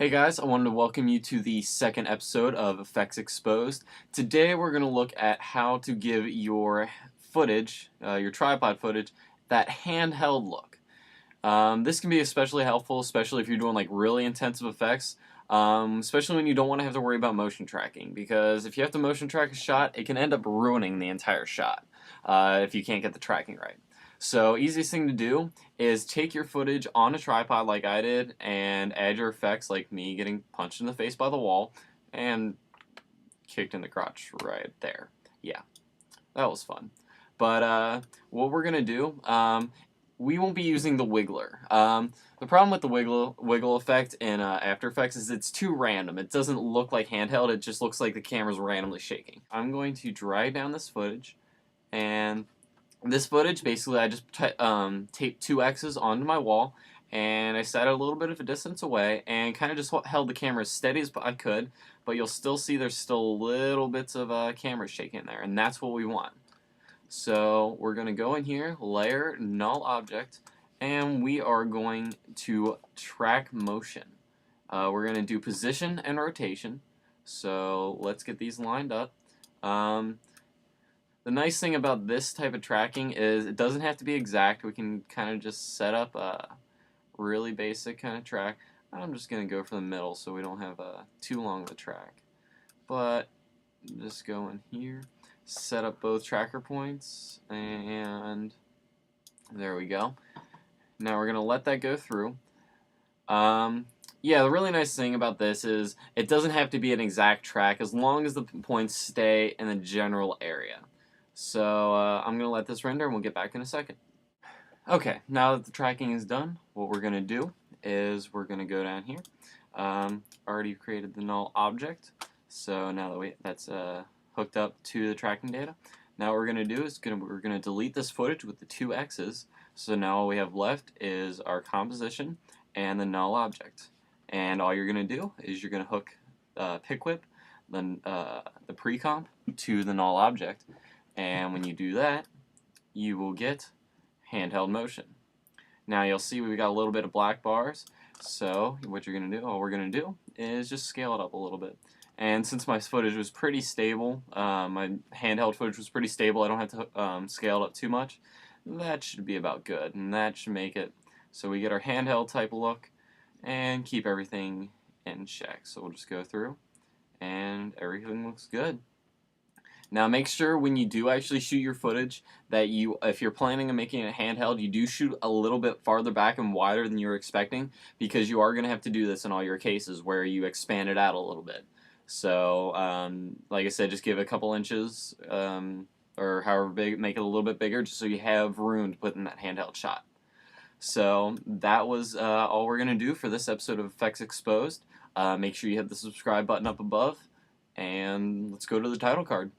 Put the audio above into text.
Hey guys, I wanted to welcome you to the second episode of Effects Exposed. Today we're going to look at how to give your footage, your tripod footage, that handheld look. This can be especially helpful, especially if you're doing like really intensive effects, especially when you don't want to have to worry about motion tracking, because if you have to motion track a shot, it can end up ruining the entire shot if you can't get the tracking right. So easiest thing to do is take your footage on a tripod like I did and add your effects like me getting punched in the face by the wall and kicked in the crotch right there. Yeah, that was fun. But what we're going to do, we won't be using the wiggler. The problem with the wiggle effect in After Effects is it's too random. It doesn't look like handheld, it just looks like the camera's randomly shaking. I'm going to drag down this footage, and this footage, basically, I just taped two X's onto my wall, and I set it a little bit of a distance away, and kind of just held the camera as steady as I could, but you'll still see there's still little bits of camera shaking there, and that's what we want. So we're going to go in here, layer, null object, and we are going to track motion. We're going to do position and rotation, so let's get these lined up. The nice thing about this type of tracking is it doesn't have to be exact. We can kind of just set up a really basic kind of track. I'm just going to go for the middle so we don't have too long of a track. But just go in here, set up both tracker points, and there we go. Now we're going to let that go through. Yeah, the really nice thing about this is it doesn't have to be an exact track as long as the points stay in the general area. So I'm going to let this render and we'll get back in a second. Okay, now that the tracking is done, what we're going to do is we're going to go down here. Already created the null object, so now that that's hooked up to the tracking data. Now what we're going to do is we're going to delete this footage with the two X's. So now all we have left is our composition and the null object. And all you're going to do is you're going to hook pick whip, then the pre-comp to the null object. And when you do that, you will get handheld motion. Now you'll see we've got a little bit of black bars. So what you're going to do, all we're going to do is just scale it up a little bit. And since my footage was pretty stable, my handheld footage was pretty stable, I don't have to scale it up too much. That should be about good, and that should make it so we get our handheld type look and keep everything in check. So we'll just go through and everything looks good. Now make sure when you do actually shoot your footage that if you're planning on making it handheld, you do shoot a little bit farther back and wider than you were expecting, because you are going to have to do this in all your cases where you expand it out a little bit. So like I said, just give it a couple inches or however big, make it a little bit bigger just so you have room to put in that handheld shot. So that was all we're going to do for this episode of Effects Exposed. Make sure you hit the subscribe button up above, and let's go to the title card.